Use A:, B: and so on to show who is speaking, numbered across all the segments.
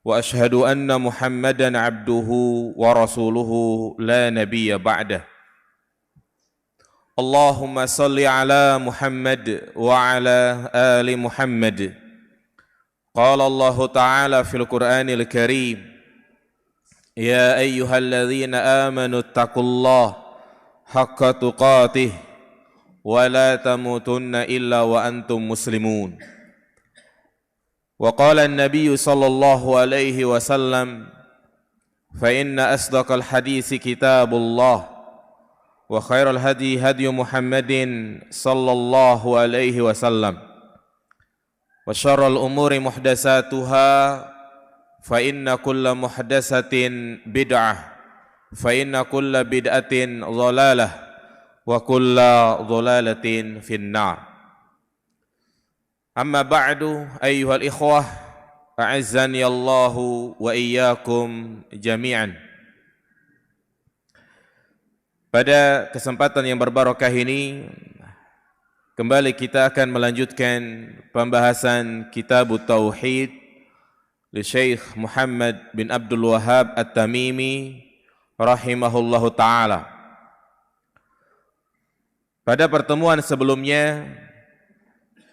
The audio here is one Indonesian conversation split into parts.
A: وأشهد أن محمدا عبده ورسوله لا نبي بعده اللهم صل على محمد وعلى آل محمد قال الله تعالى في القرآن الكريم يا أيها الذين آمنوا اتقوا الله حق تقاته ولا تموتن إلا وأنتم مسلمون وقال النبي صلى الله عليه وسلم فإن أصدق الحديث كتاب الله وخير الهدي هدي محمد صلى الله عليه وسلم وشر الأمور محدثاتها فإن كل محدثة بدعة فإن كل بدعة ضلالة وكل ضلالة في النار أما بعد أيها الإخوة أعزني الله وإياكم جميعا. Pada kesempatan yang berbarakah ini kembali kita akan melanjutkan pembahasan Kitab Tauhid li Syekh Muhammad bin Abdul Wahhab At-Tamimi rahimahullahu taala. Pada pertemuan sebelumnya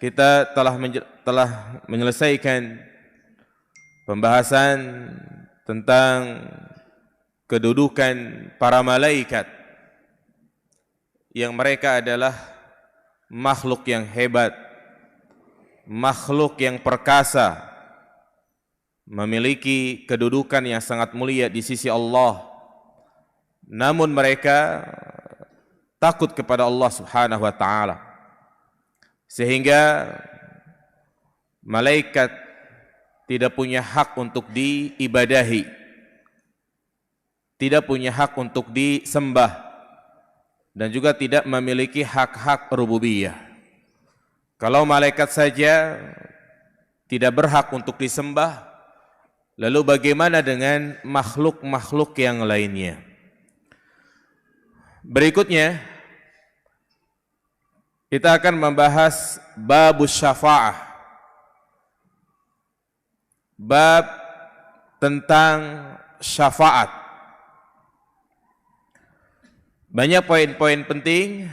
A: kita telah menyelesaikan pembahasan tentang kedudukan para malaikat yang mereka adalah makhluk yang hebat, makhluk yang perkasa, memiliki kedudukan yang sangat mulia di sisi Allah. Namun mereka takut kepada Allah Subhanahu wa taala. Sehingga malaikat tidak punya hak untuk diibadahi, tidak punya hak untuk disembah, dan juga tidak memiliki hak-hak rububiyah. Kalau malaikat saja tidak berhak untuk disembah, lalu bagaimana dengan makhluk-makhluk yang lainnya? Berikutnya kita akan membahas babus syafa'ah, bab tentang syafaat. Banyak poin-poin penting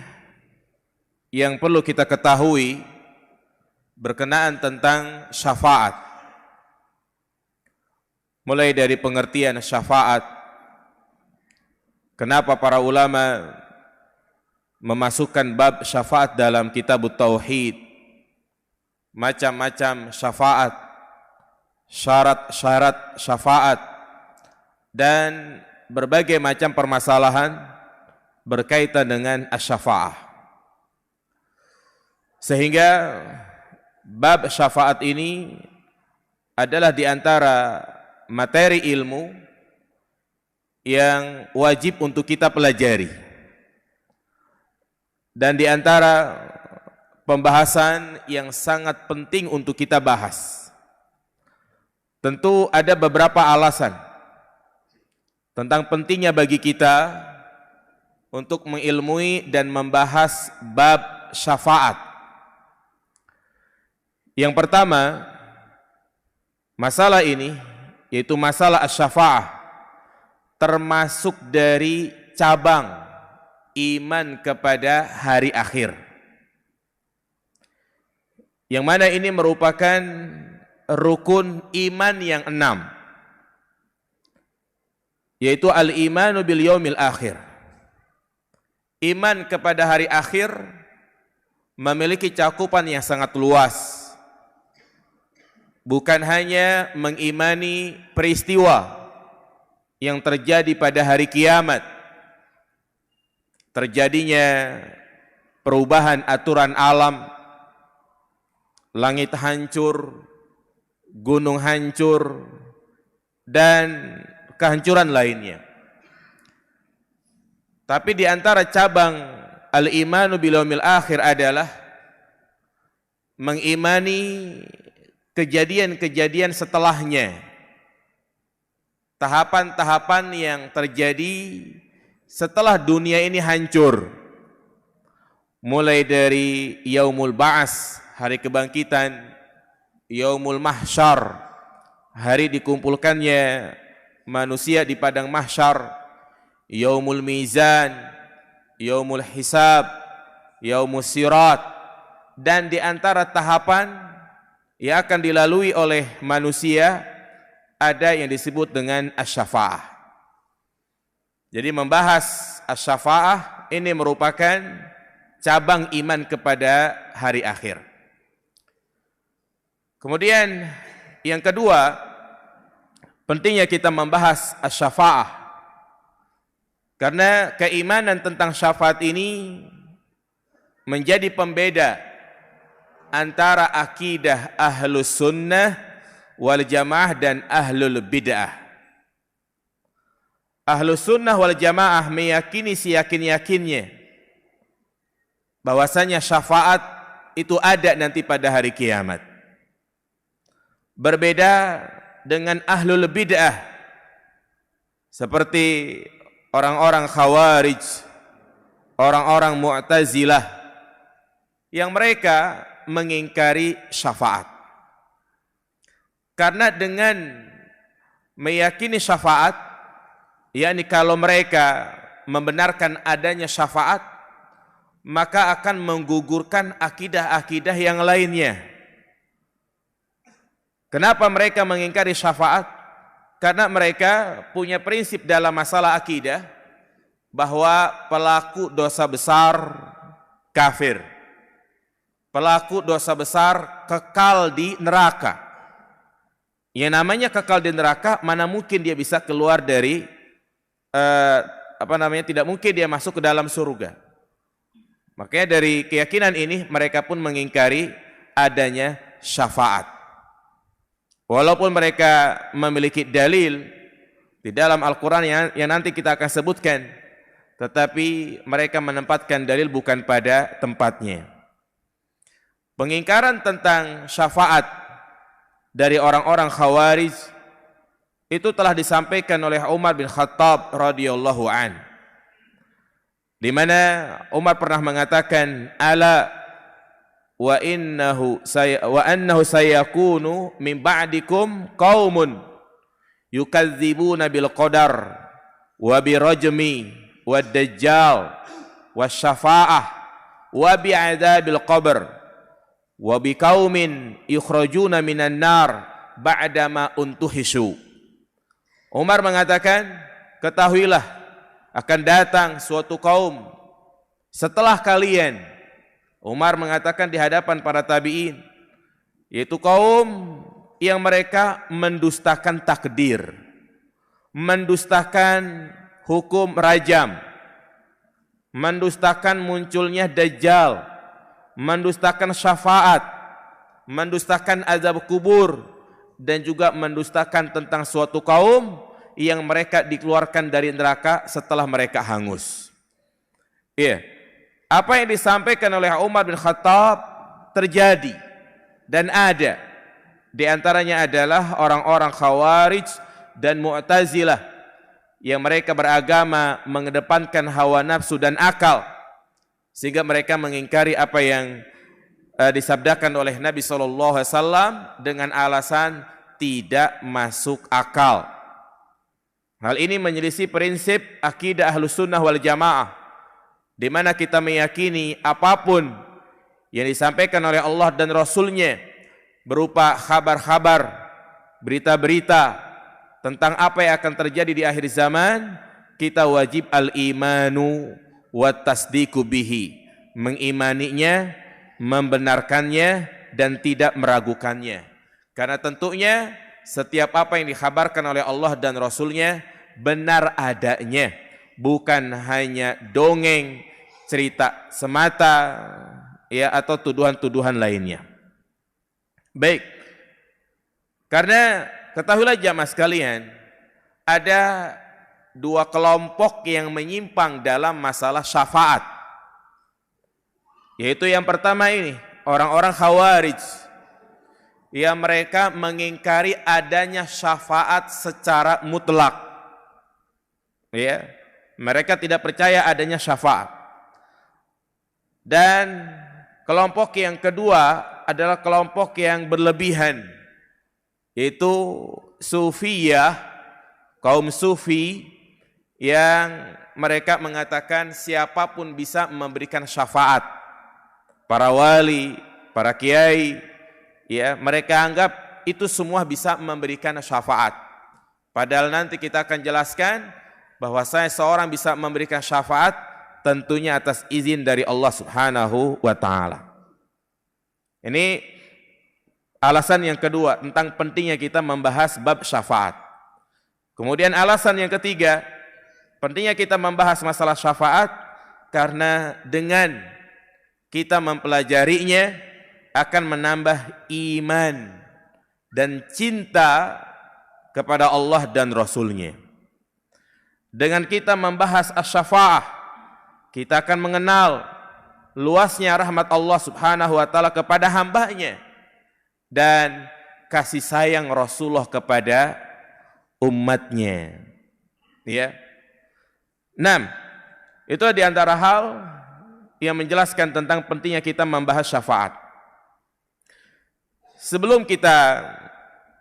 A: yang perlu kita ketahui berkenaan tentang syafaat. Mulai dari pengertian syafaat, kenapa para ulama memasukkan bab syafaat dalam Kitab Tauhid, macam-macam syafaat, syarat-syarat syafaat, dan berbagai macam permasalahan berkaitan dengan asy-syafa'ah. Sehingga bab syafaat ini adalah di antara materi ilmu yang wajib untuk kita pelajari. Dan di antara pembahasan yang sangat penting untuk kita bahas. Tentu ada beberapa alasan tentang pentingnya bagi kita untuk mengilmui dan membahas bab syafaat. Yang pertama, masalah ini yaitu masalah asy-syafa'ah termasuk dari cabang iman kepada hari akhir. Yang mana ini merupakan rukun iman yang 6, yaitu al-imanu bil yaumil akhir. Iman kepada hari akhir memiliki cakupan yang sangat luas. Bukan hanya mengimani peristiwa yang terjadi pada hari kiamat, terjadinya perubahan aturan alam, langit hancur, gunung hancur, dan kehancuran lainnya. Tapi di antara cabang al-imanu bil yaumil akhir adalah mengimani kejadian-kejadian setelahnya, tahapan-tahapan yang terjadi setelah dunia ini hancur, mulai dari yaumul ba'ats, hari kebangkitan, yaumul mahsyar, hari dikumpulkannya manusia di padang mahsyar, yaumul mizan, yaumul hisab, yaumus sirat, dan di antara tahapan yang akan dilalui oleh manusia ada yang disebut dengan asy-syafa'ah. Jadi membahas asy-syafa'ah ini merupakan cabang iman kepada hari akhir. Kemudian yang kedua, pentingnya kita membahas asy-syafa'ah karena keimanan tentang syafaat ini menjadi pembeda antara akidah ahlus sunnah wal jamaah dan ahlul bid'ah. Ahlus sunnah wal jamaah meyakini seyakin-yakinnya bahwasanya syafaat itu ada nanti pada hari kiamat. Berbeda dengan ahlul bid'ah seperti orang-orang khawarij, orang-orang mu'tazilah yang mereka mengingkari syafaat. Karena dengan meyakini syafaat, yakni kalau mereka membenarkan adanya syafaat, maka akan menggugurkan akidah-akidah yang lainnya. Kenapa mereka mengingkari syafaat? Karena mereka punya prinsip dalam masalah akidah bahwa pelaku dosa besar kafir, pelaku dosa besar kekal di neraka. Yang namanya kekal di neraka, mana mungkin dia bisa keluar dari tidak mungkin dia masuk ke dalam surga. Makanya dari keyakinan ini mereka pun mengingkari adanya syafaat. Walaupun mereka memiliki dalil di dalam Al-Quran yang nanti kita akan sebutkan, tetapi mereka menempatkan dalil bukan pada tempatnya. Pengingkaran tentang syafaat dari orang-orang Khawarij itu telah disampaikan oleh Umar bin Khattab radhiyallahu an, di mana Umar pernah mengatakan, ala wa annahu sayakunu min ba'dikum qaumun yukadzibuna bil qadar wa bi rajmi wad dajjal wasyafa'ah wa bi adzabil qabr wa bi qaumin yukhrajuna minan nar ba'dama untuhisu. Umar mengatakan, ketahuilah akan datang suatu kaum setelah kalian. Umar mengatakan di hadapan para tabi'in, yaitu kaum yang mereka mendustakan takdir, mendustakan hukum rajam, mendustakan munculnya dajjal, mendustakan syafaat, mendustakan azab kubur, dan juga mendustakan tentang suatu kaum yang mereka dikeluarkan dari neraka setelah mereka hangus. Iya. Apa yang disampaikan oleh Umar bin Khattab terjadi dan ada. Di antaranya adalah orang-orang Khawarij dan Mu'tazilah yang mereka beragama mengedepankan hawa nafsu dan akal, sehingga mereka mengingkari apa yang disabdakan oleh Nabi SAW dengan alasan tidak masuk akal. Hal ini menyelisih prinsip akidah Ahlus Sunnah wal Jamaah, di mana kita meyakini apapun yang disampaikan oleh Allah dan Rasul-Nya berupa kabar-kabar, berita-berita tentang apa yang akan terjadi di akhir zaman, kita wajib al-imanu wa tasdiqu bihi, mengimaninya, membenarkannya, dan tidak meragukannya. Karena tentunya setiap apa yang dikhabarkan oleh Allah dan Rasul-Nya benar adanya, bukan hanya dongeng, cerita semata, ya, atau tuduhan-tuduhan lainnya. Baik, karena ketahuilah jamaah sekalian, ada dua kelompok yang menyimpang dalam masalah syafaat. Yaitu yang pertama ini, orang-orang Khawarij, yang mereka mengingkari adanya syafaat secara mutlak. Ya, mereka tidak percaya adanya syafaat. Dan kelompok yang kedua adalah kelompok yang berlebihan, yaitu Sufiyah, kaum Sufi yang mereka mengatakan siapapun bisa memberikan syafaat. Para wali, para kiai, ya, mereka anggap itu semua bisa memberikan syafaat. Padahal nanti kita akan jelaskan bahwasanya seorang bisa memberikan syafaat tentunya atas izin dari Allah Subhanahu wa taala. Ini alasan yang kedua tentang pentingnya kita membahas bab syafaat. Kemudian alasan yang ketiga, pentingnya kita membahas masalah syafaat karena dengan kita mempelajarinya akan menambah iman dan cinta kepada Allah dan Rasul-Nya. Dengan kita membahas asy-syafa'ah, kita akan mengenal luasnya rahmat Allah Subhanahu wa taala kepada hamba-Nya dan kasih sayang Rasulullah kepada umatnya. Ya. 6. Itu di antara hal yang menjelaskan tentang pentingnya kita membahas syafaat. Sebelum kita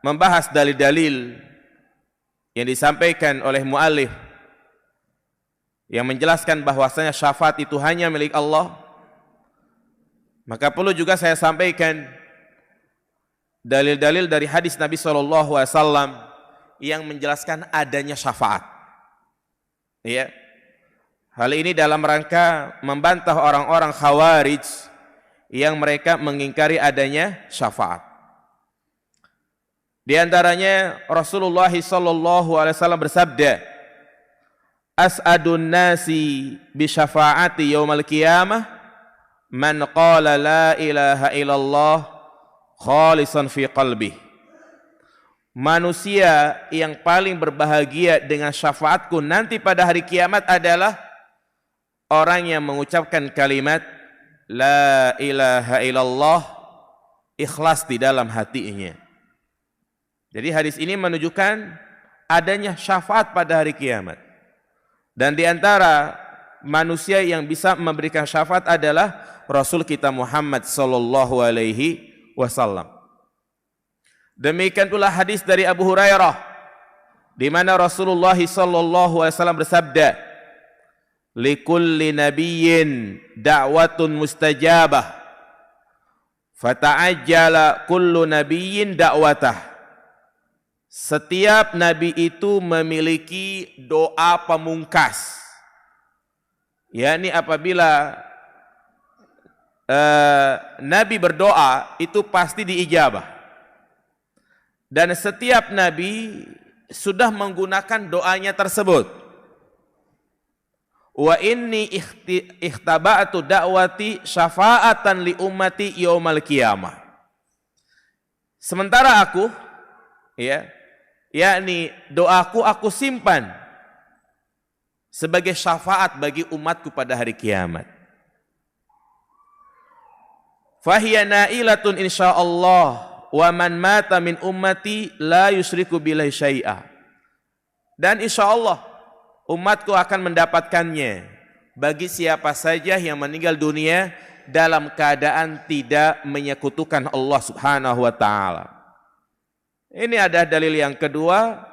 A: membahas dalil-dalil yang disampaikan oleh muallif yang menjelaskan bahwasanya syafaat itu hanya milik Allah, maka perlu juga saya sampaikan dalil-dalil dari hadis Nabi SAW yang menjelaskan adanya syafaat. Ya. Hal ini dalam rangka membantah orang-orang Khawarij yang mereka mengingkari adanya syafaat. Di antaranya Rasulullah SAW bersabda, "As'adun nasi bi syafaati yaumal qiyamah man qala la ilaha illallah khalisan fi qalbih." Manusia yang paling berbahagia dengan syafaatku nanti pada hari kiamat adalah orang yang mengucapkan kalimat la ilaha illallah ikhlas di dalam hatinya. Jadi hadis ini menunjukkan adanya syafaat pada hari kiamat. Dan di antara manusia yang bisa memberikan syafaat adalah Rasul kita Muhammad sallallahu alaihi wasallam. Demikian pula hadis dari Abu Hurairah di mana Rasulullah sallallahu alaihi wasallam bersabda, "Likulli nabiyyin da'watun mustajabah, fata'ajjala kullu nabiyyin da'watah." Setiap nabi itu memiliki doa pamungkas. Yakni apabila nabi berdoa itu pasti diijabah. Dan setiap nabi sudah menggunakan doanya tersebut. Wa inni ikhtaba'tu da'wati syafa'atan li ummati yaumal qiyamah. Sementara aku, ya, yakni doaku aku simpan sebagai syafaat bagi umatku pada hari kiamat. Fahiya nailatun insyaallah wa man mata min ummati la yusyriku billahi syai'a. Dan insyaallah umatku akan mendapatkannya bagi siapa saja yang meninggal dunia dalam keadaan tidak menyekutukan Allah Subhanahu wa taala. Ini ada dalil yang kedua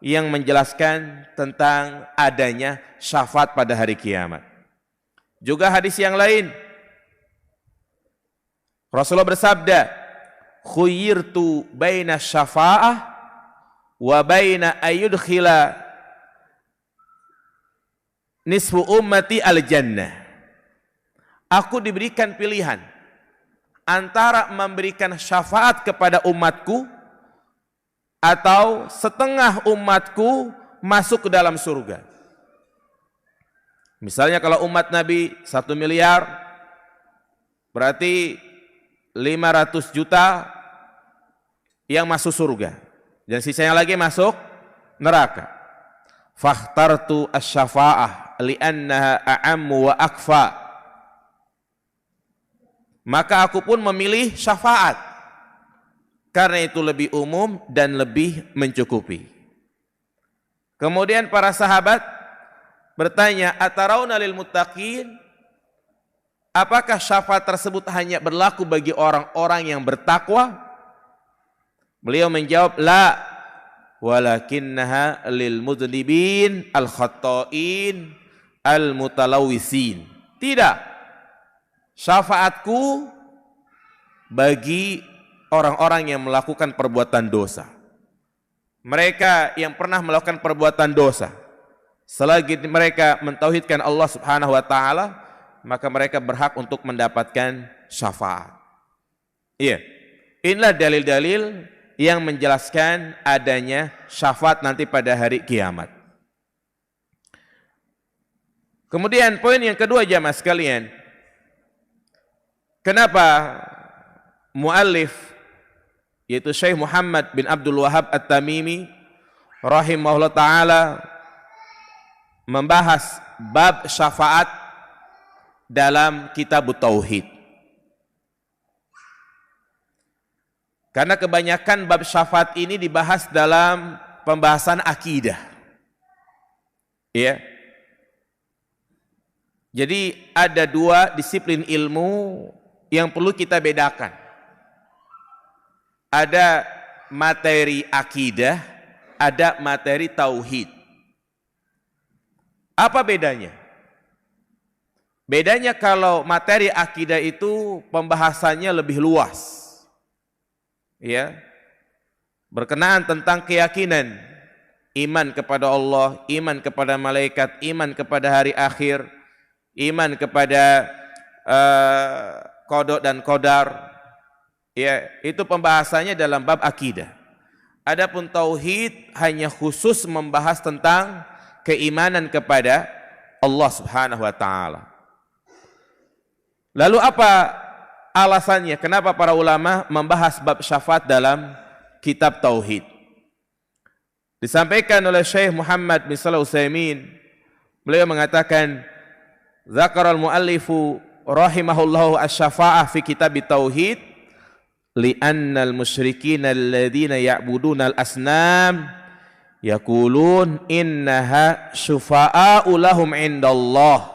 A: yang menjelaskan tentang adanya syafaat pada hari kiamat. Juga hadis yang lain, Rasulullah bersabda, "Khuyyirtu baina syafa'ah wa baina ayyudkhila nisfu ummati al-jannah." Aku diberikan pilihan antara memberikan syafaat kepada umatku atau setengah umatku masuk ke dalam surga. Misalnya kalau umat Nabi 1 miliar, berarti 500 juta yang masuk surga. Dan sisanya lagi masuk neraka. Fakhtartu asy-syafa'ah li'annaha a'ammu wa akfa. Maka aku pun memilih syafaat karena itu lebih umum dan lebih mencukupi. Kemudian para sahabat bertanya, "Atarawna lil muttaqin?" Apakah syafaat tersebut hanya berlaku bagi orang-orang yang bertakwa? Beliau menjawab, la, walakinnaha lil mudhnibin al khatta'in al mutalawisin. Tidak, syafaatku bagi orang-orang yang melakukan perbuatan dosa. Mereka yang pernah melakukan perbuatan dosa, selagi mereka mentauhidkan Allah Subhanahu wa taala, maka mereka berhak untuk mendapatkan syafaat. Iya. Inilah dalil-dalil yang menjelaskan adanya syafaat nanti pada hari kiamat. Kemudian poin yang kedua jamaah sekalian, kenapa muallif yaitu Syekh Muhammad bin Abdul Wahhab At-Tamimi rahimahullah taala membahas bab syafaat dalam kitab Tauhid? Karena kebanyakan bab syafaat ini dibahas dalam pembahasan akidah. Ya. Jadi ada dua disiplin ilmu yang perlu kita bedakan. Ada materi akidah, ada materi tauhid. Apa bedanya? Bedanya kalau materi akidah itu pembahasannya lebih luas. Ya. Berkenaan tentang keyakinan, iman kepada Allah, iman kepada malaikat, iman kepada hari akhir, iman kepada qada dan qadar. Ya, itu pembahasannya dalam bab akidah. Adapun tauhid hanya khusus membahas tentang keimanan kepada Allah Subhanahu wa taala. Lalu apa alasannya kenapa para ulama membahas bab syafaat dalam kitab tauhid? Disampaikan oleh Syekh Muhammad bin Shalih Al-Utsaimin, beliau mengatakan, Zakaral muallifu rahimahullahu asy-syafa'ah fi kitab tauhid li'annal musyrikin alladhina ya'buduna al-asnam yaqulun innaha syufa'a'u lahum indallah.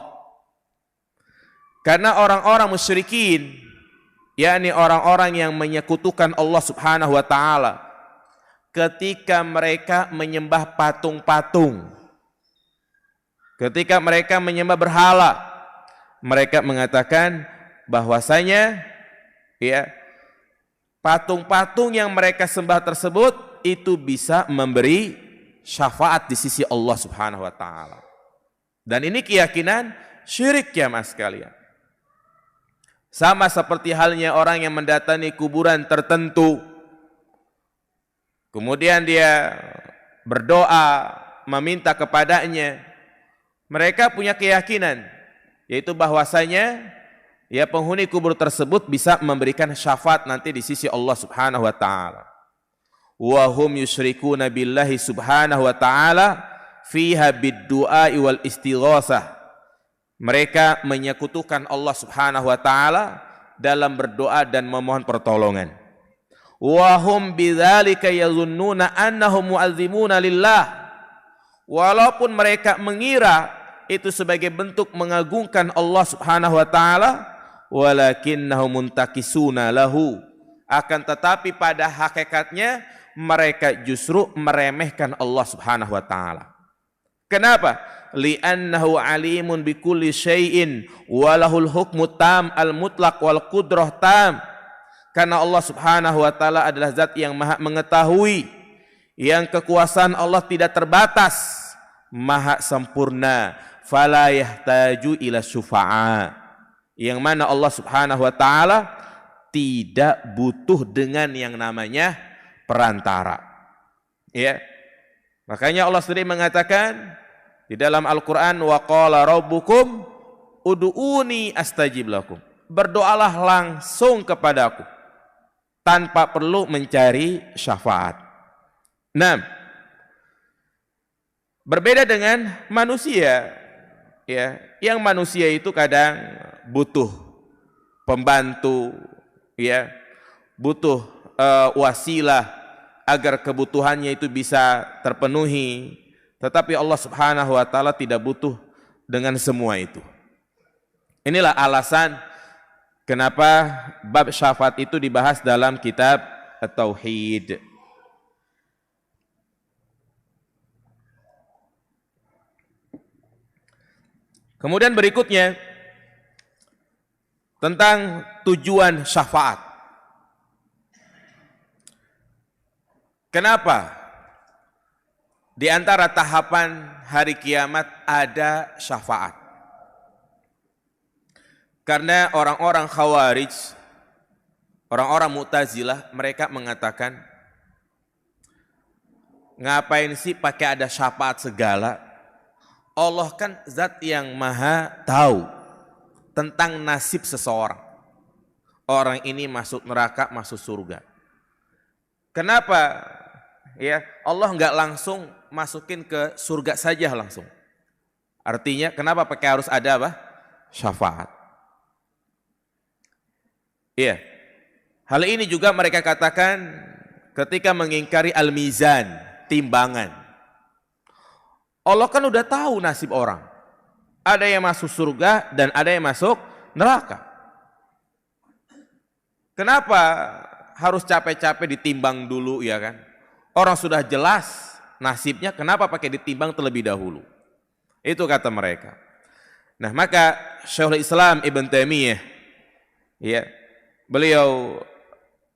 A: Karena orang-orang musyrikin, yakni orang-orang yang menyekutukan Allah Subhanahu wa taala, ketika mereka menyembah patung-patung, ketika mereka menyembah berhala, mereka mengatakan bahwasanya ya, patung-patung yang mereka sembah tersebut itu bisa memberi syafaat di sisi Allah Subhanahu wa taala. Dan ini keyakinan syirik ya mas sekalian. Sama seperti halnya orang yang mendatangi kuburan tertentu, kemudian dia berdoa meminta kepadanya. Mereka punya keyakinan, yaitu bahwasanya ya penghuni kubur tersebut bisa memberikan syafaat nanti di sisi Allah Subhanahu wa taala. Wa hum yusyrikuna billahi subhanahu wa taala fiha bid-du'a wal istighosah. Mereka menyekutukan Allah Subhanahu wa taala dalam berdoa dan memohon pertolongan. Wa hum bidzalika yazunnuna annahum mu'azzimuna lillah. Walaupun mereka mengira itu sebagai bentuk mengagungkan Allah Subhanahu wa taala, walakinnahum muntakisuna lahu. Akan tetapi pada hakikatnya mereka justru meremehkan Allah Subhanahu wa taala. Kenapa? Li'annahu alimun bikulli syai'in walahul hukmu tam al-mutlaq wal qudrah tam. Karena Allah Subhanahu wa taala adalah zat yang maha mengetahui, yang kekuasaan Allah tidak terbatas, maha sempurna, fala yahtaju ila syufa'a. Yang mana Allah Subhanahu wa taala tidak butuh dengan yang namanya perantara. Ya. Makanya Allah sendiri mengatakan di dalam Al-Quran, wa qala rabbukum ud'uni astajib lakum. Berdoalah langsung kepadaku tanpa perlu mencari syafaat. Nah, berbeda dengan manusia, ya, yang manusia itu kadang butuh pembantu, ya, butuh wasilah agar kebutuhannya itu bisa terpenuhi. Tetapi Allah Subhanahu wa taala tidak butuh dengan semua itu. Inilah alasan kenapa bab syafaat itu dibahas dalam kitab At-Tauhid. Kemudian berikutnya tentang tujuan syafaat. Kenapa di antara tahapan hari kiamat ada syafaat? Karena orang-orang Khawarij, orang-orang Mu'tazilah, mereka mengatakan, ngapain sih pakai ada syafaat segala? Allah kan zat yang maha tahu tentang nasib seseorang. Orang ini masuk neraka, masuk surga. Kenapa ya Allah nggak langsung masukin ke surga saja langsung? Artinya kenapa pakai harus ada apa? Syafaat. Iya. Hal ini juga mereka katakan ketika mengingkari al-mizan, timbangan. Allah kan udah tahu nasib orang. Ada yang masuk surga dan ada yang masuk neraka. Kenapa harus capek-capek ditimbang dulu ya kan? Orang sudah jelas nasibnya, kenapa pakai ditimbang terlebih dahulu? Itu kata mereka. Nah, maka Syekhul Islam Ibn Taimiyah ya, beliau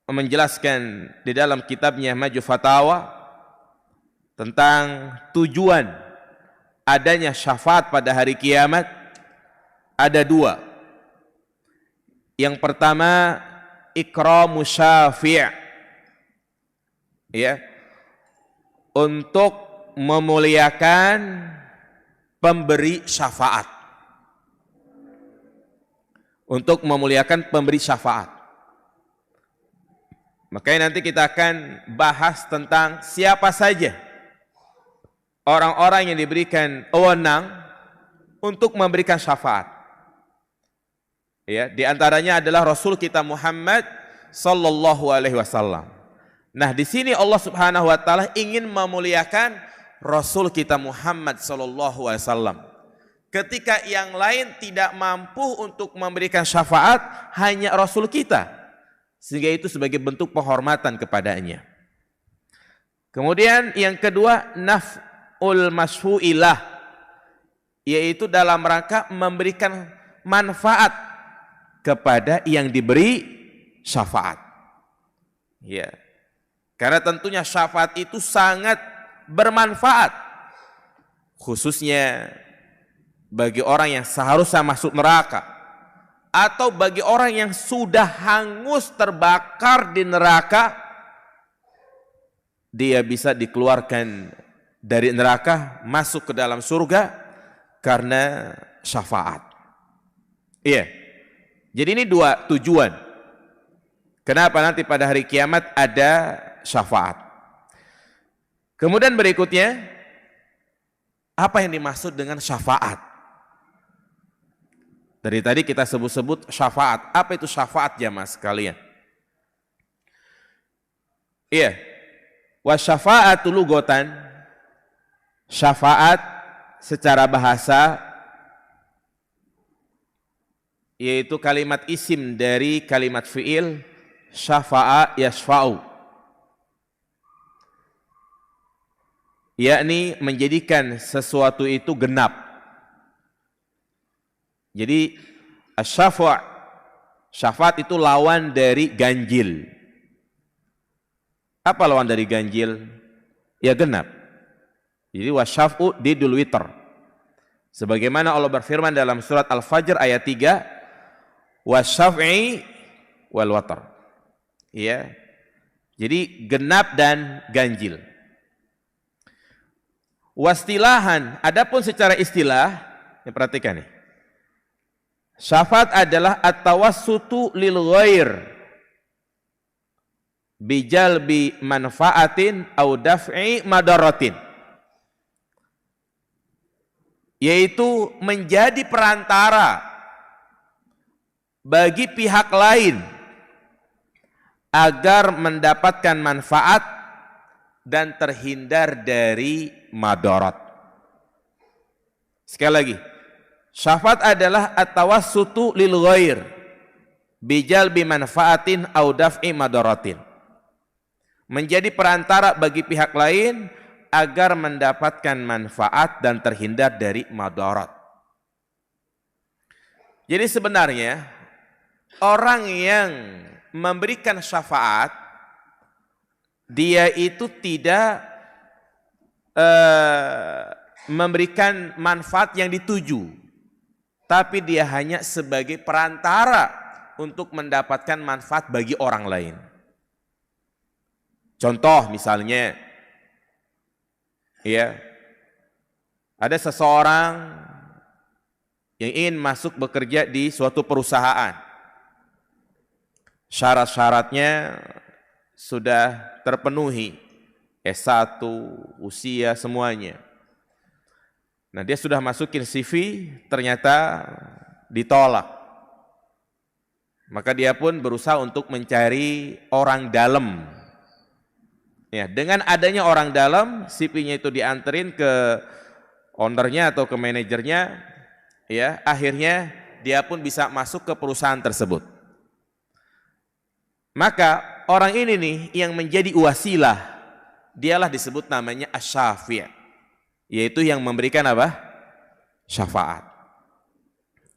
A: menjelaskan di dalam kitabnya Majmu' Fatawa tentang tujuan adanya syafaat pada hari kiamat ada dua. Yang pertama, ikramu syafi', ya, untuk memuliakan pemberi syafaat. Untuk memuliakan pemberi syafaat. Makanya nanti kita akan bahas tentang siapa saja orang-orang yang diberikan wewenang untuk memberikan syafaat. Ya, di antaranya adalah Rasul kita Muhammad sallallahu alaihi wasallam. Nah, di sini Allah Subhanahu wa taala ingin memuliakan Rasul kita Muhammad sallallahu alaihi wasallam. Ketika yang lain tidak mampu untuk memberikan syafaat, hanya Rasul kita. Sehingga itu sebagai bentuk penghormatan kepadanya. Kemudian yang kedua, naf'ul masfu'ilah, yaitu dalam rangka memberikan manfaat kepada yang diberi syafaat. Ya. Karena tentunya syafaat itu sangat bermanfaat, khususnya bagi orang yang seharusnya masuk neraka, atau bagi orang yang sudah hangus terbakar di neraka, dia bisa dikeluarkan dari neraka masuk ke dalam surga karena syafaat. Iya. Jadi ini dua tujuan. Kenapa nanti pada hari kiamat ada syafaat. Kemudian berikutnya, apa yang dimaksud dengan syafaat? Dari tadi kita sebut-sebut syafaat. Apa itu syafaat jamaah sekalian? Iya. Wa syafa'atu lughatan, syafaat secara bahasa yaitu kalimat isim dari kalimat fi'il syafa'a yashfa'u, yakni menjadikan sesuatu itu genap. Jadi asy-syafa', syafaat itu lawan dari ganjil. Apa lawan dari ganjil? Ya genap. Jadi wasyaf'u didul witr. Sebagaimana Allah berfirman dalam surat Al-Fajr ayat 3, wasyaf'i wal watr. Ya. Jadi genap dan ganjil. Wastilahan, adapun secara istilah, ya perhatikan nih. Syafaat adalah at-tawassutu lil ghair bijalbi manfaatin au daf'i madaratin, yaitu menjadi perantara bagi pihak lain agar mendapatkan manfaat dan terhindar dari madarat. Sekali lagi, syafaat adalah at-tawassutu lil ghair bijalbi manfaatin au daf'i madaratin, menjadi perantara bagi pihak lain agar mendapatkan manfaat dan terhindar dari madarat. Jadi sebenarnya orang yang memberikan syafaat, dia itu tidak memberikan manfaat yang dituju, tapi dia hanya sebagai perantara untuk mendapatkan manfaat bagi orang lain. Contoh misalnya, ya, ada seseorang yang ingin masuk bekerja di suatu perusahaan. Syarat-syaratnya sudah terpenuhi, S1, usia, semuanya. Nah, dia sudah masukin CV, ternyata ditolak. Maka dia pun berusaha untuk mencari orang dalam. Ya, dengan adanya orang dalam, CV-nya itu dianterin ke ownernya atau ke manajernya, ya, akhirnya dia pun bisa masuk ke perusahaan tersebut. Maka orang ini nih yang menjadi wasilah, dialah disebut namanya asy-syafi', yaitu yang memberikan apa? Syafaat.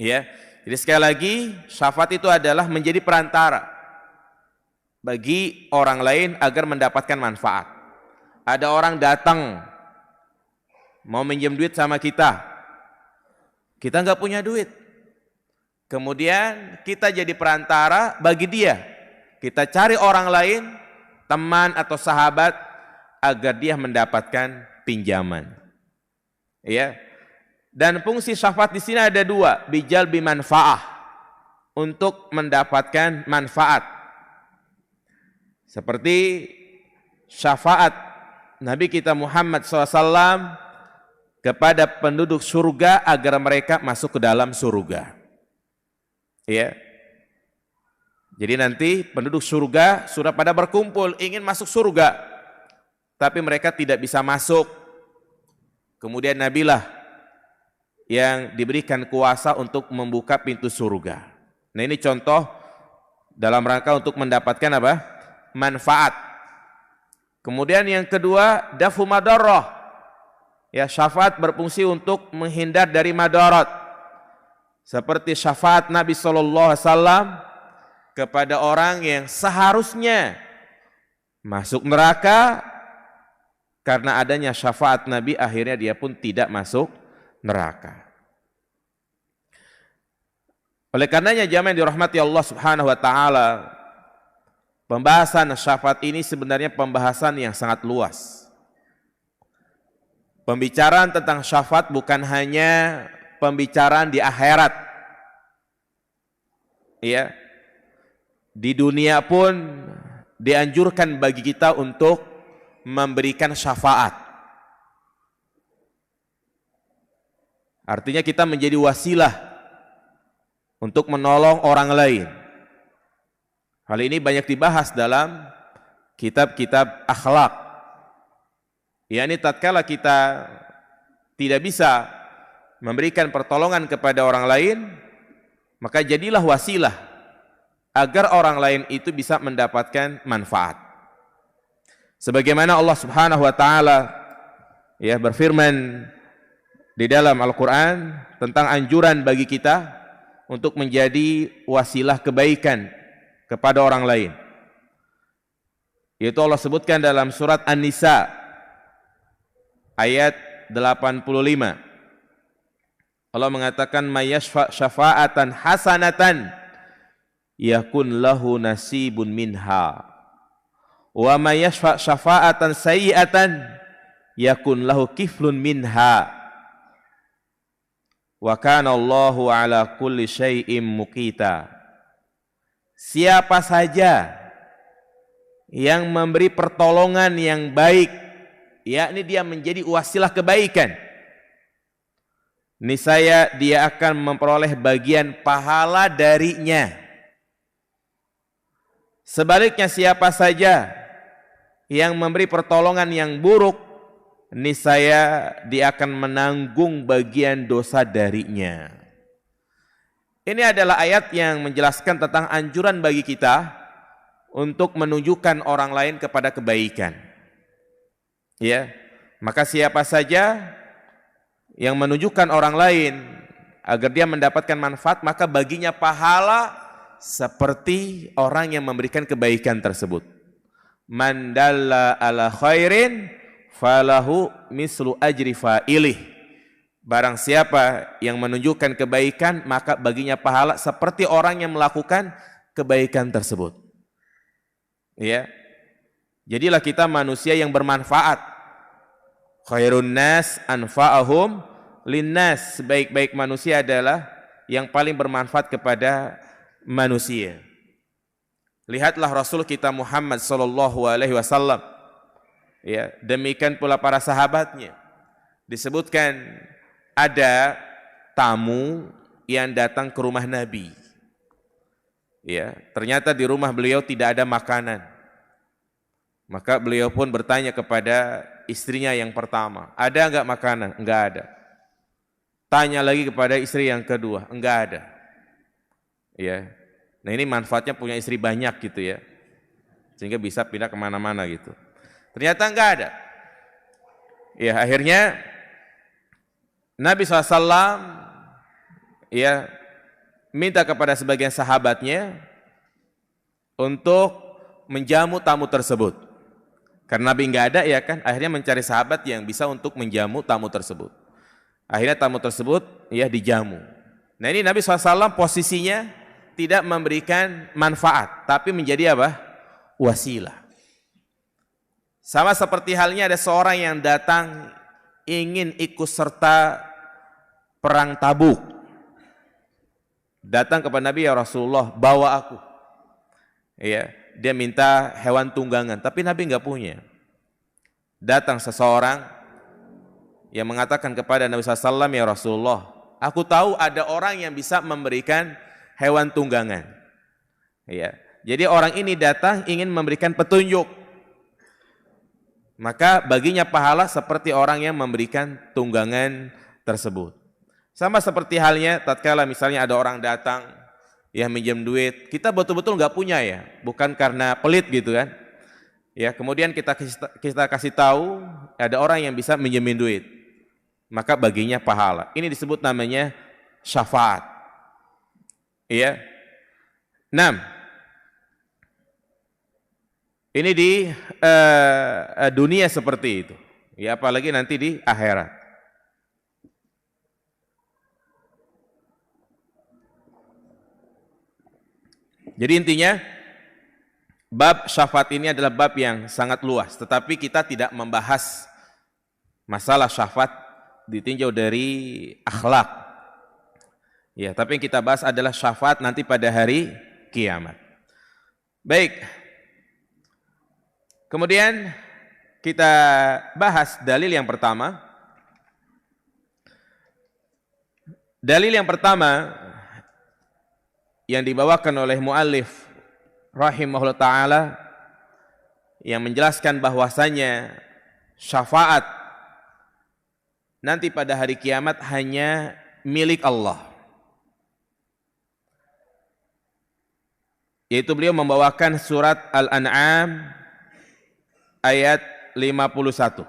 A: Ya, jadi sekali lagi syafaat itu adalah menjadi perantara bagi orang lain agar mendapatkan manfaat. Ada orang datang mau minjem duit sama kita nggak punya duit. Kemudian kita jadi perantara bagi dia. Kita cari orang lain, teman atau sahabat, agar dia mendapatkan pinjaman. Ya. Dan fungsi syafaat di sini ada dua, bijalbi manfaah, untuk mendapatkan manfaat. Seperti syafaat Nabi kita Muhammad SAW kepada penduduk surga agar mereka masuk ke dalam surga. Ya. Jadi nanti penduduk surga sudah pada berkumpul ingin masuk surga, tapi mereka tidak bisa masuk. Kemudian Nabilah yang diberikan kuasa untuk membuka pintu surga. Nah, ini contoh dalam rangka untuk mendapatkan apa? Manfaat. Kemudian yang kedua, dafu madarrah. Ya, syafaat berfungsi untuk menghindar dari madarat. Seperti syafaat Nabi SAW kepada orang yang seharusnya masuk neraka, karena adanya syafaat Nabi akhirnya dia pun tidak masuk neraka. Oleh karenanya jamaah yang dirahmati Allah Subhanahu wa taala, pembahasan syafaat ini sebenarnya pembahasan yang sangat luas. Pembicaraan tentang syafaat bukan hanya pembicaraan di akhirat. Ya. Di dunia pun dianjurkan bagi kita untuk memberikan syafaat. Artinya kita menjadi wasilah untuk menolong orang lain. Hal ini banyak dibahas dalam kitab-kitab akhlak. yakni tatkala kita tidak bisa memberikan pertolongan kepada orang lain, maka jadilah wasilah agar orang lain itu bisa mendapatkan manfaat. Sebagaimana Allah Subhanahu wa taala ya berfirman di dalam Al-Qur'an tentang anjuran bagi kita untuk menjadi wasilah kebaikan kepada orang lain. Yaitu Allah sebutkan dalam surat An-Nisa ayat 85. Allah mengatakan mayashfa syafa'atan hasanatan yakun lahu nasibun minha wa mayashfa syafa'atan sayyi'atan yakun lahu kiflun minha wa kana Allahu ala kulli syai'im muqita. Siapa saja yang memberi pertolongan yang baik, yakni dia menjadi wasilah kebaikan, niscaya dia akan memperoleh bagian pahala darinya. Sebaliknya siapa saja yang memberi pertolongan yang buruk, niscaya dia akan menanggung bagian dosa darinya. Ini adalah ayat yang menjelaskan tentang anjuran bagi kita untuk menunjukkan orang lain kepada kebaikan. Ya, maka siapa saja yang menunjukkan orang lain agar dia mendapatkan manfaat, maka baginya pahala seperti orang yang memberikan kebaikan tersebut. Man dalla ala khairin falahu mislu ajri fa'ilih. Barang siapa yang menunjukkan kebaikan, maka baginya pahala seperti orang yang melakukan kebaikan tersebut. Ya. Jadilah kita manusia yang bermanfaat. Khairun nas anfa'ahum linnas. Sebaik-baik manusia adalah yang paling bermanfaat kepada manusia. Lihatlah Rasul kita Muhammad sallallahu alaihi wasallam. Ya, demikian pula para sahabatnya. Disebutkan ada tamu yang datang ke rumah Nabi. Ya, ternyata di rumah beliau tidak ada makanan. Maka beliau pun bertanya kepada istrinya yang pertama, ada enggak makanan? Enggak ada. Tanya lagi kepada istri yang kedua, enggak ada. Ya. Nah, ini manfaatnya punya istri banyak gitu ya. Sehingga bisa pindah kemana-mana gitu. Ternyata enggak ada. Ya, akhirnya Nabi SAW ya minta kepada sebagian sahabatnya untuk menjamu tamu tersebut. Karena Nabi enggak ada ya kan, akhirnya mencari sahabat yang bisa untuk menjamu tamu tersebut. Akhirnya tamu tersebut ya dijamu. Nah, ini Nabi SAW posisinya tidak memberikan manfaat, tapi menjadi apa? Wasilah. Sama seperti halnya ada seorang yang datang ingin ikut serta perang Tabuk. Datang kepada Nabi, ya Rasulullah, bawa aku. Ya, dia minta hewan tunggangan, tapi Nabi enggak punya. Datang seseorang yang mengatakan kepada Nabi SAW, ya Rasulullah, aku tahu ada orang yang bisa memberikan hewan tunggangan. Ya, jadi orang ini datang ingin memberikan petunjuk. Maka baginya pahala seperti orang yang memberikan tunggangan tersebut. Sama seperti halnya tatkala misalnya ada orang datang ya minjem duit, kita betul-betul nggak punya ya, bukan karena pelit gitu kan. Ya, kemudian kita kasih tahu ada orang yang bisa minjemin duit, maka baginya pahala. Ini disebut namanya syafaat. Iya. 6. Ini di dunia seperti itu. Ya, apalagi nanti di akhirat. Jadi intinya bab syafaat ini adalah bab yang sangat luas, tetapi kita tidak membahas masalah syafaat ditinjau dari akhlak. Ya, tapi yang kita bahas adalah syafaat nanti pada hari kiamat. Baik. Kemudian kita bahas dalil yang pertama. Dalil yang pertama yang dibawakan oleh muallif rahimahullah ta'ala yang menjelaskan bahwasanya syafaat nanti pada hari kiamat hanya milik Allah. Yaitu beliau membawakan surat Al-An'am ayat 51.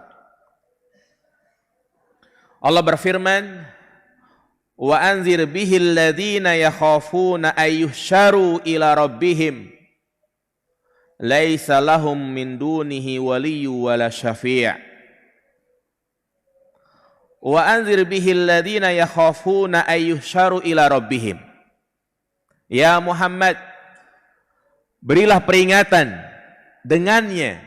A: Allah berfirman, wa anzir bihil ladzina yakhafuna ayyuhsyaru ila rabbihim laisa lahum min dunihi waliyyu wala syafi'. Wa anzir bihil ladzina yakhafuna ayyuhsyaru ila rabbihim. Ya Muhammad, berilah peringatan dengannya.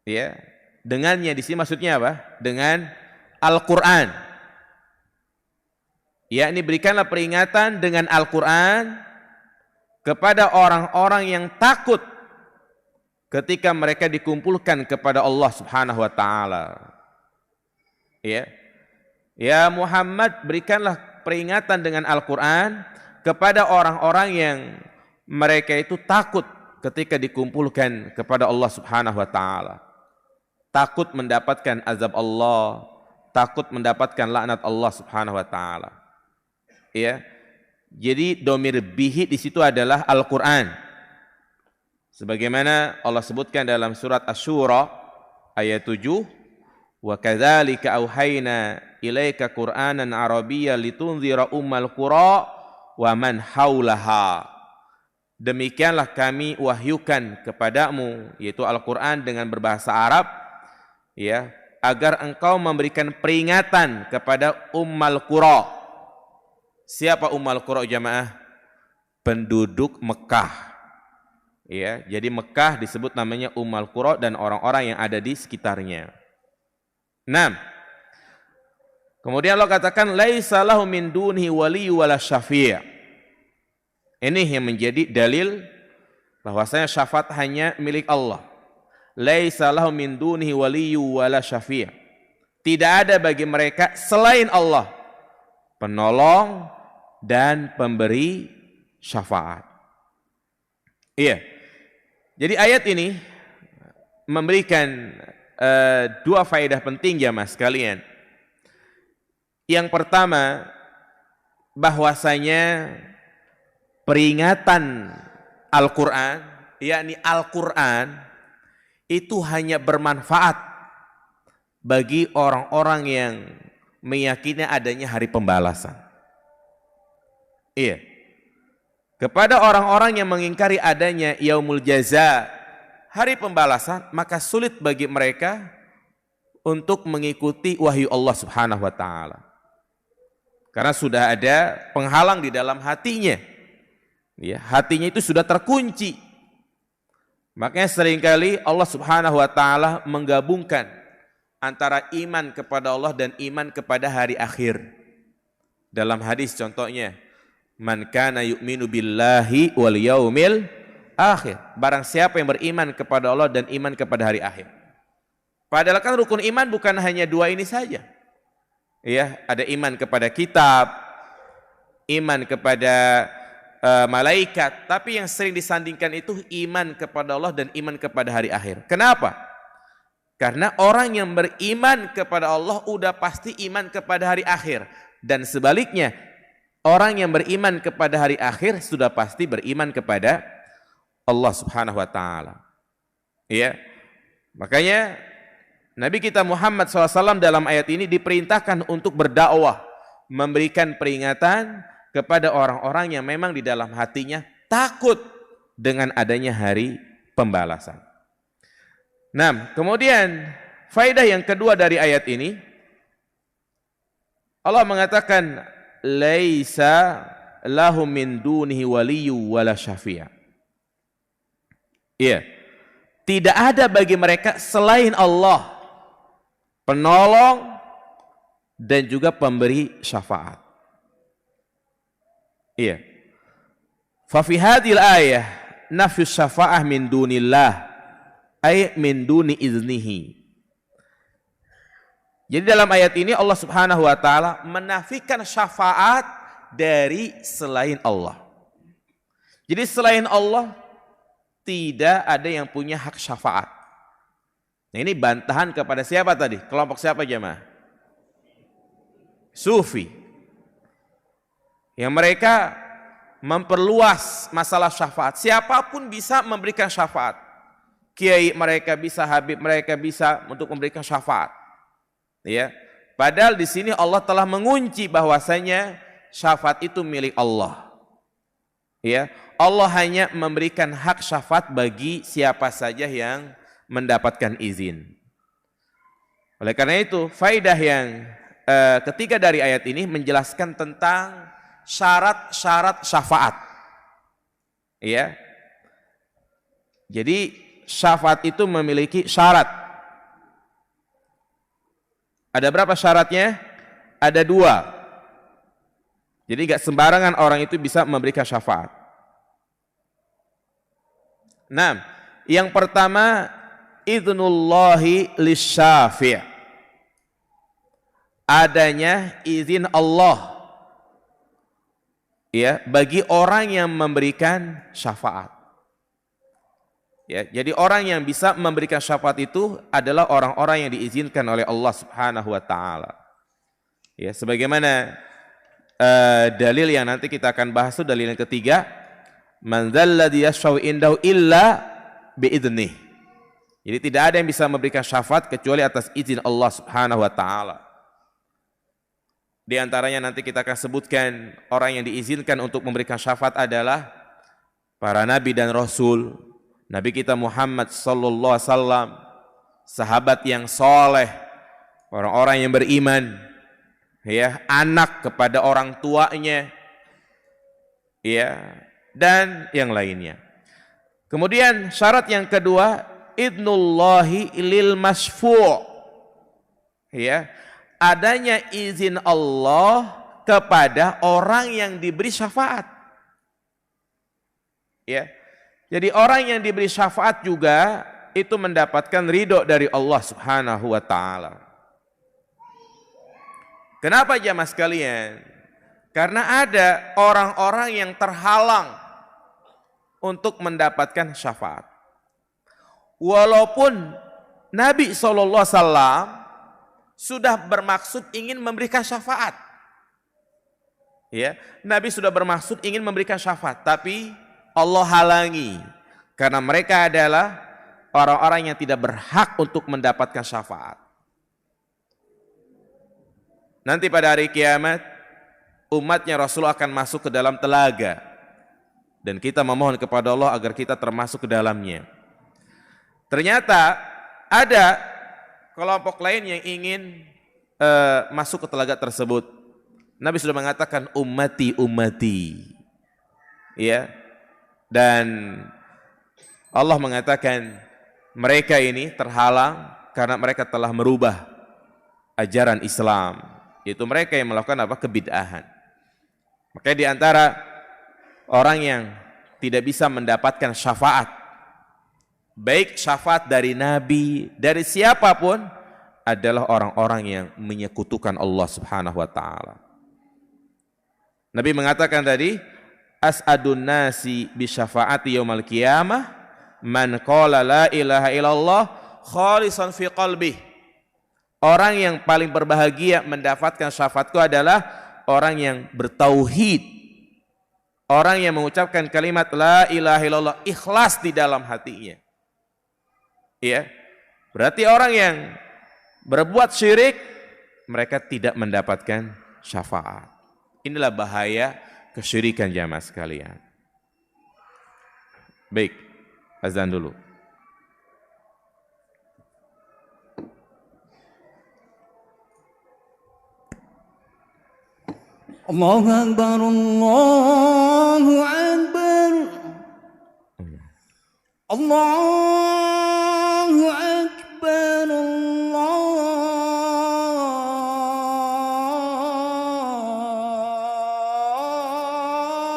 A: Ya, dengannya di sini maksudnya apa? Dengan Al-Qur'an. Ya, ini berikanlah peringatan dengan Al-Qur'an kepada orang-orang yang takut ketika mereka dikumpulkan kepada Allah Subhanahu wa taala. Ya. Ya Muhammad, berikanlah peringatan dengan Al-Qur'an kepada orang-orang yang mereka itu takut ketika dikumpulkan kepada Allah Subhanahu wa taala. Takut mendapatkan azab Allah, takut mendapatkan laknat Allah Subhanahu wa taala. Ya. Jadi domir bihi di situ adalah Al-Qur'an. Sebagaimana Allah sebutkan dalam surat Asy-Syura ayat 7, wa kadzalika auhayna ilaika Qur'anan Arabiyyan litunzira ummal qura wa man haulaha. Demikianlah kami wahyukan kepadamu, yaitu Al-Quran dengan berbahasa Arab, ya, agar engkau memberikan peringatan kepada ummal qura. Siapa ummal qura jamaah? Penduduk Mekah. Ya, jadi Mekah disebut namanya ummal qura dan orang-orang yang ada di sekitarnya. 6. Kemudian Allah katakan laisa lahu min dunihi waliyyu wala syafi'. Ini yang menjadi dalil bahwasanya syafaat hanya milik Allah. Laisa lahu min dunihi waliyyu wala syafi'. Tidak ada bagi mereka selain Allah penolong dan pemberi syafaat. Iya. Jadi ayat ini memberikan dua faedah penting jamaah sekalian. Yang pertama, bahwasanya peringatan Al-Quran, yakni Al-Quran, itu hanya bermanfaat bagi orang-orang yang meyakini adanya hari pembalasan. Iya. Kepada orang-orang yang mengingkari adanya yaumul jaza, hari pembalasan, maka sulit bagi mereka untuk mengikuti wahyu Allah Subhanahu wa taala. Karena sudah ada penghalang di dalam hatinya. Ya, hatinya itu sudah terkunci. Makanya seringkali Allah Subhanahu wa taala menggabungkan antara iman kepada Allah dan iman kepada hari akhir. Dalam hadis contohnya, man kana yu'minu billahi wal yaumil akhir. Barang siapa yang beriman kepada Allah dan iman kepada hari akhir. Padahal kan rukun iman bukan hanya dua ini saja. Ya, ada iman kepada kitab, iman kepada malaikat, tapi yang sering disandingkan itu iman kepada Allah dan iman kepada hari akhir. Kenapa? Karena orang yang beriman kepada Allah udah pasti iman kepada hari akhir, dan sebaliknya orang yang beriman kepada hari akhir sudah pasti beriman kepada Allah Subhanahu wa taala. Ya. Makanya Nabi kita Muhammad SAW dalam ayat ini diperintahkan untuk berdakwah, memberikan peringatan kepada orang-orang yang memang di dalam hatinya takut dengan adanya hari pembalasan. Nah, kemudian faedah yang kedua dari ayat ini, Allah mengatakan laisa lahum min dunihi waliyyu wala syafi'. Iya. Tidak ada bagi mereka selain Allah penolong dan juga pemberi syafaat. Iya. Fa fi hadhil ayah nafyu syafa'ah min dunillah ay min duni iznihi. Jadi dalam ayat ini Allah Subhanahu wa taala menafikan syafaat dari selain Allah. Jadi selain Allah tidak ada yang punya hak syafaat. Nah, ini bantahan kepada siapa tadi? Kelompok siapa jemaah? Sufi. Yang mereka memperluas masalah syafaat. Siapapun bisa memberikan syafaat. Kiai mereka bisa, habib mereka bisa untuk memberikan syafaat. Ya. Padahal di sini Allah telah mengunci bahwasanya syafaat itu milik Allah. Ya. Allah hanya memberikan hak syafaat bagi siapa saja yang mendapatkan izin. Oleh karena itu, faedah yang ketiga dari ayat ini menjelaskan tentang syarat-syarat syafaat. Ya. Jadi syafaat itu memiliki syarat. Ada berapa syaratnya? Ada 2. Jadi gak sembarangan orang itu bisa memberikan syafaat. Nah, yang pertama idzunullahi lisyafi'. Adanya izin Allah ya bagi orang yang memberikan syafaat. Ya, jadi orang yang bisa memberikan syafaat itu adalah orang-orang yang diizinkan oleh Allah Subhanahu wa taala. Ya, sebagaimana dalil yang nanti kita akan bahas itu dalil yang ketiga, man dzalladzi yashfa'u indahu illa bi'idnih. Jadi tidak ada yang bisa memberikan syafaat kecuali atas izin Allah Subhanahu wa taala. Di antaranya nanti kita akan sebutkan orang yang diizinkan untuk memberikan syafaat adalah para nabi dan rasul, Nabi kita Muhammad sallallahu alaihi wasallam, sahabat yang soleh, orang-orang yang beriman, ya, anak kepada orang tuanya, ya, dan yang lainnya. Kemudian syarat yang kedua, idnullahi lil masfu', ya, adanya izin Allah kepada orang yang diberi syafaat. Ya. Jadi orang yang diberi syafaat juga itu mendapatkan ridho dari Allah Subhanahu wa taala. Kenapa jamaah sekalian? Karena ada orang-orang yang terhalang untuk mendapatkan syafaat. Walaupun Nabi SAW sudah bermaksud ingin memberikan syafaat. Ya, Nabi sudah bermaksud ingin memberikan syafaat, tapi Allah halangi karena mereka adalah orang-orang yang tidak berhak untuk mendapatkan syafaat. Nanti pada hari kiamat umatnya Rasul akan masuk ke dalam telaga dan kita memohon kepada Allah agar kita termasuk ke dalamnya. Ternyata ada kelompok lain yang ingin masuk ke telaga tersebut. Nabi sudah mengatakan ummati ummati, ya, dan Allah mengatakan mereka ini terhalang karena mereka telah merubah ajaran Islam, yaitu mereka yang melakukan apa? Kebid'ahan. Makanya di antara orang yang tidak bisa mendapatkan syafaat, baik syafaat dari Nabi, dari siapapun, adalah orang-orang yang menyekutukan Allah Subhanahu wa taala. Nabi mengatakan tadi, as'adun nasi bi syafaati yaumil qiyamah man qala la ilaha illallah khalisan fi qalbih. Orang yang paling berbahagia mendapatkan syafaatku adalah orang yang bertauhid. Orang yang mengucapkan kalimat la ilaha illallah ikhlas di dalam hatinya. Ya, berarti orang yang berbuat syirik mereka tidak mendapatkan syafaat. Inilah bahaya kesyirikan jamaah sekalian. Baik, azan dulu.
B: Allahu Akbar, Allahu Akbar, Allahu Akbar,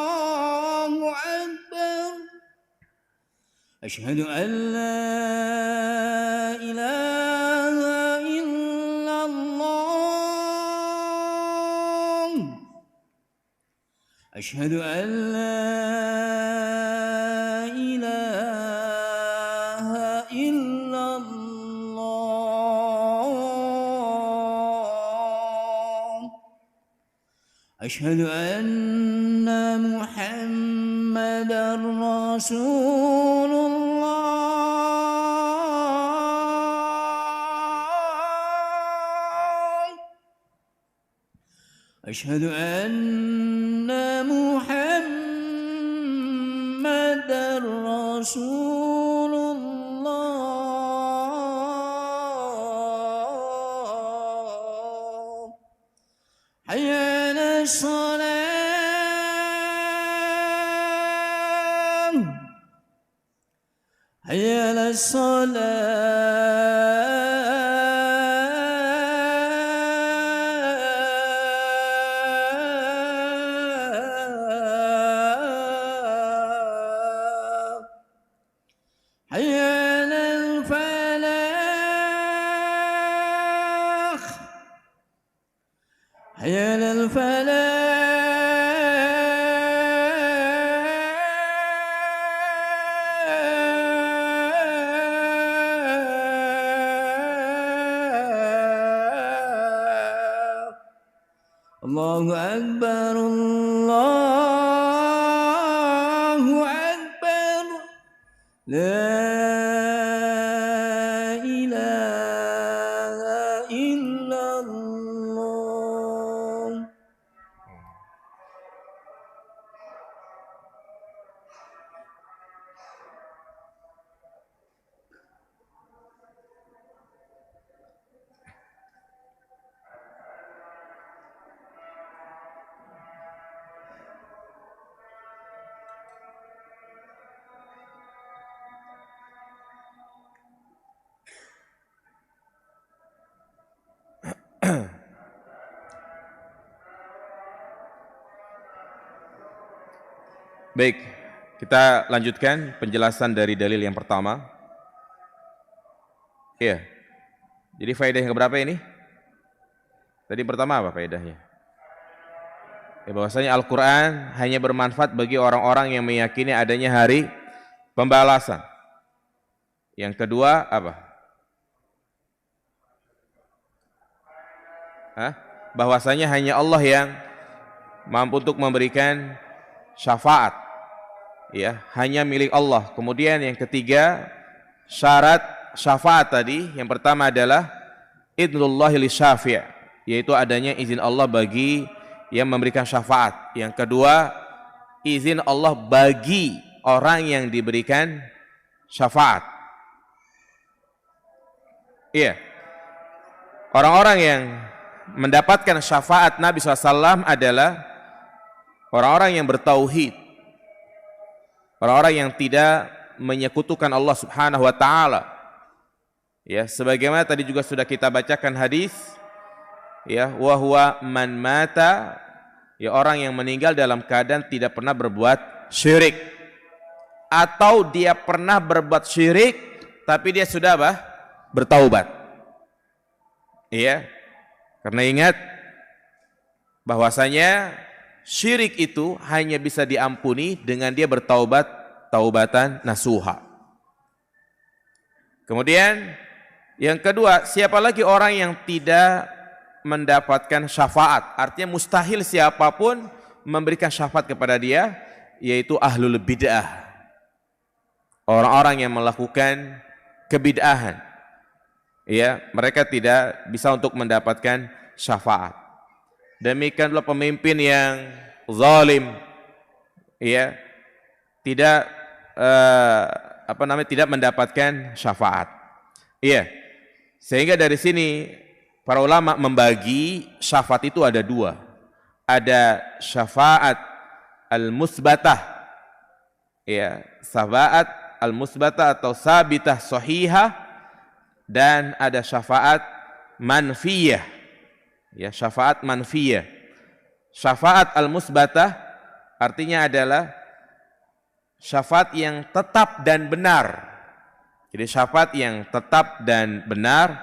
B: Allahu Akbar. Asyhadu an la ilaha illallah. Asyhadu an la ilaha illallah. Asyhadu anna Muhammadar Rasulullah. Asyhadu anna Muhammadar Rasulullah. Hayya 'alas salam, hayya 'alas salam, hayya 'alal falah, hayya 'alal falah. Allahu Akbar, Allahu Akbar, la ilaha illallah.
A: Baik, kita lanjutkan penjelasan dari dalil yang pertama. Iya. Jadi faedah yang keberapa ini? Tadi pertama apa faedahnya? Ya, bahwasanya Al-Quran hanya bermanfaat bagi orang-orang yang meyakini adanya hari pembalasan. Yang kedua apa? Bahwasanya hanya Allah yang mampu untuk memberikan syafaat. Ya, hanya milik Allah. Kemudian yang ketiga, syarat syafaat tadi, yang pertama adalah idnullahi lisyafi', yaitu adanya izin Allah bagi yang memberikan syafaat. Yang kedua, izin Allah bagi orang yang diberikan syafaat. Iya. Orang-orang yang mendapatkan syafaat Nabi SAW adalah orang-orang yang bertauhid, orang-orang yang tidak menyekutukan Allah Subhanahu wa taala. Ya, sebagaimana tadi juga sudah kita bacakan hadis, ya, wa huwa man mata, ya, orang yang meninggal dalam keadaan tidak pernah berbuat syirik, atau dia pernah berbuat syirik tapi dia sudah bertaubat. Iya. Karena ingat bahwasanya syirik itu hanya bisa diampuni dengan dia bertaubat, taubatan nasuha. Kemudian yang kedua, siapa lagi orang yang tidak mendapatkan syafaat? Artinya mustahil siapapun memberikan syafaat kepada dia, yaitu ahlul bid'ah. Orang-orang yang melakukan kebid'ahan. Ya, mereka tidak bisa untuk mendapatkan syafaat. Demikianlah pemimpin yang zalim, ya, tidak tidak mendapatkan syafaat. Iya. Sehingga dari sini para ulama membagi syafaat itu ada dua. Ada syafaat al-musbatah, ya, syafaat al-musbatah atau sabitah sahihah, dan ada syafaat manfiyah, ya, syafaat manfiyah. Syafaat al-musbatah artinya adalah syafaat yang tetap dan benar. Jadi syafaat yang tetap dan benar,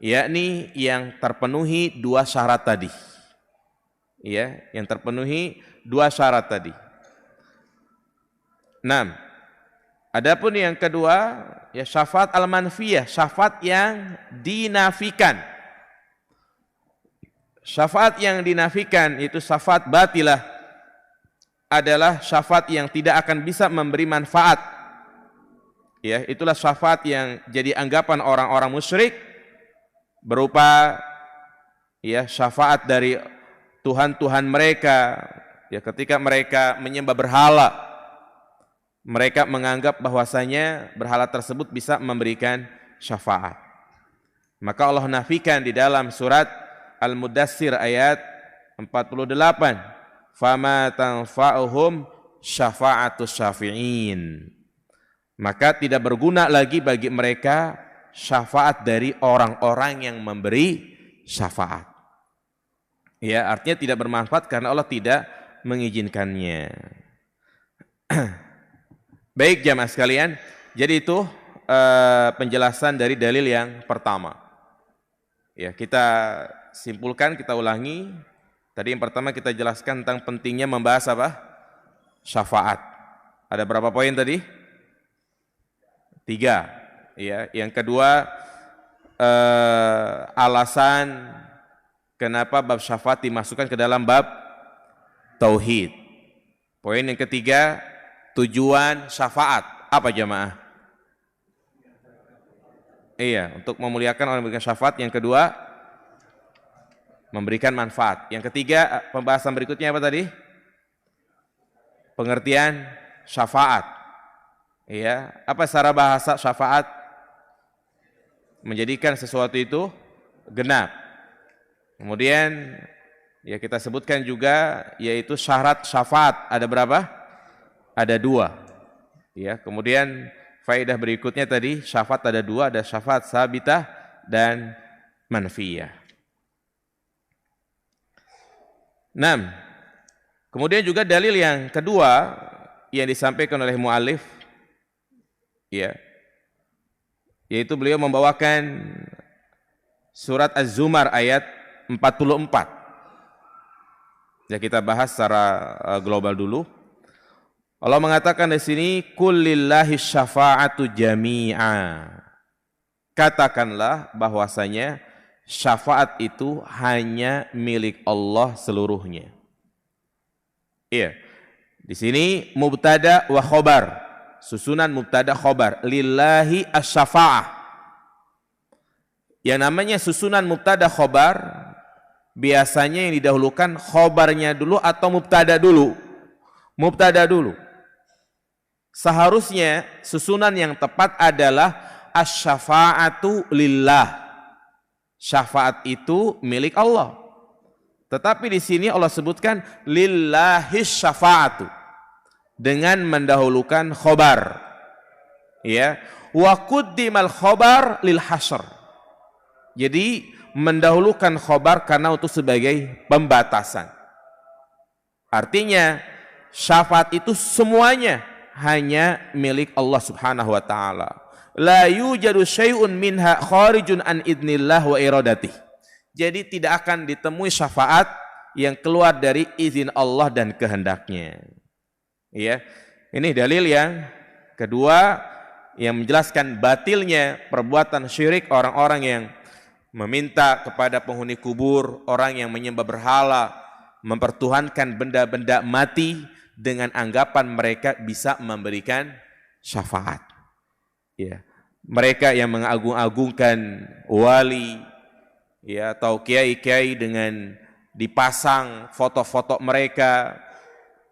A: yakni yang terpenuhi dua syarat tadi. Ya, yang terpenuhi dua syarat tadi. 6. Adapun yang kedua, ya, syafaat al-manfiyah, syafaat yang dinafikan. Syafaat yang dinafikan itu syafaat batilah, adalah syafaat yang tidak akan bisa memberi manfaat. Ya, itulah syafaat yang jadi anggapan orang-orang musyrik, berupa, ya, syafaat dari Tuhan-Tuhan mereka. Ya, ketika mereka menyembah berhala, mereka menganggap bahwasanya berhala tersebut bisa memberikan syafaat. Maka Allah nafikan di dalam surat Al-Mudassir ayat 48, fama tanfa'uhum syafa'atus syafi'in. Maka tidak berguna lagi bagi mereka syafaat dari orang-orang yang memberi syafaat. Ya, artinya tidak bermanfaat karena Allah tidak mengizinkannya. Baik jamaah sekalian, jadi itu penjelasan dari dalil yang pertama. Ya, kita simpulkan, kita ulangi. Tadi yang pertama kita jelaskan tentang pentingnya membahas apa? Syafaat. Ada berapa poin tadi? 3. Ya, yang kedua, alasan kenapa bab syafaat dimasukkan ke dalam bab tauhid. Poin yang ketiga, tujuan syafaat apa jamaah? Iya, untuk memuliakan orang yang memberikan syafaat. Yang kedua, memberikan manfaat. Yang ketiga, pembahasan berikutnya apa tadi? Pengertian syafaat. Iya, apa secara bahasa syafaat? Menjadikan sesuatu itu genap. Kemudian, ya, kita sebutkan juga, yaitu syarat syafaat ada berapa? Ada 2. Ya, kemudian faedah berikutnya tadi, syafaat ada 2, ada syafaat sabitah dan manfiyah. 6. Kemudian juga dalil yang kedua, yang disampaikan oleh mu'alif, ya, yaitu beliau membawakan surat Az-Zumar ayat 44. Ya, kita bahas secara global dulu. Allah mengatakan di sini, kullillahi syafa'atu jami'a. Katakanlah bahwasanya syafaat itu hanya milik Allah seluruhnya. Iya. Di sini mubtada wa khobar. Susunan mubtada khobar. Lillahi asy-syafa'ah. Yang namanya susunan mubtada khobar, biasanya yang didahulukan khobarnya dulu atau mubtada dulu. Mubtada dulu. Seharusnya susunan yang tepat adalah asy-syafa'atu lillah. Syafaat itu milik Allah. Tetapi di sini Allah sebutkan lillahi syafa'atu dengan mendahulukan khobar. Ya, wa quddimal khobar lil hasr. Jadi mendahulukan khobar karena untuk sebagai pembatasan. Artinya syafaat itu semuanya hanya milik Allah Subhanahu wa taala. La yujadu syai'un minha kharijun an idnillah wa iradatih. Jadi tidak akan ditemui syafaat yang keluar dari izin Allah dan kehendaknya. Ya. Ini dalil yang kedua yang menjelaskan batilnya perbuatan syirik orang-orang yang meminta kepada penghuni kubur, orang yang menyembah berhala, mempertuhankan benda-benda mati dengan anggapan mereka bisa memberikan syafaat. Ya. Mereka yang mengagung-agungkan wali, ya, atau kiai-kiai dengan dipasang foto-foto mereka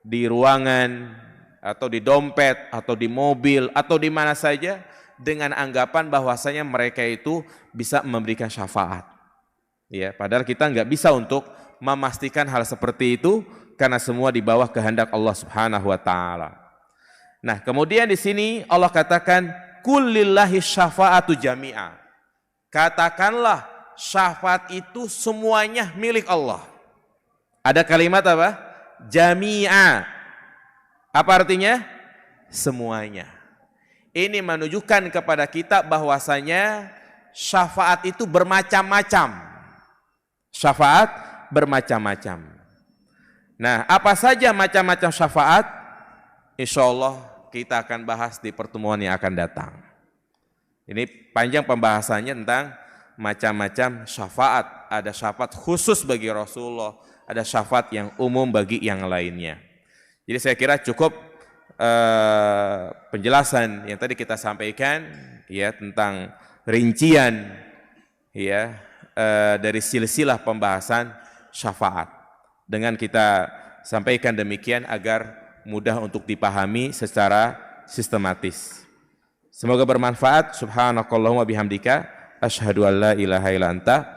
A: di ruangan atau di dompet atau di mobil atau di mana saja dengan anggapan bahwasanya mereka itu bisa memberikan syafaat. Ya, padahal kita nggak bisa untuk memastikan hal seperti itu karena semua di bawah kehendak Allah Subhanahu wa taala. Nah, kemudian di sini Allah katakan kullillahi syafa'atu jami'a. Katakanlah syafaat itu semuanya milik Allah. Ada kalimat apa? Jami'a. Apa artinya? Semuanya. Ini menunjukkan kepada kita bahwasanya syafaat itu bermacam-macam. Syafaat bermacam-macam. Nah, apa saja macam-macam syafaat? Insyaallah kita akan bahas di pertemuan yang akan datang. Ini panjang pembahasannya tentang macam-macam syafaat. Ada syafaat khusus bagi Rasulullah, ada syafaat yang umum bagi yang lainnya. Jadi saya kira cukup penjelasan yang tadi kita sampaikan, ya, tentang rincian, ya, dari silsilah pembahasan syafaat. Dengan kita sampaikan demikian agar mudah untuk dipahami secara sistematis. Semoga bermanfaat. Subhanakallahumma bihamdika asyhadu an la ilaha illa anta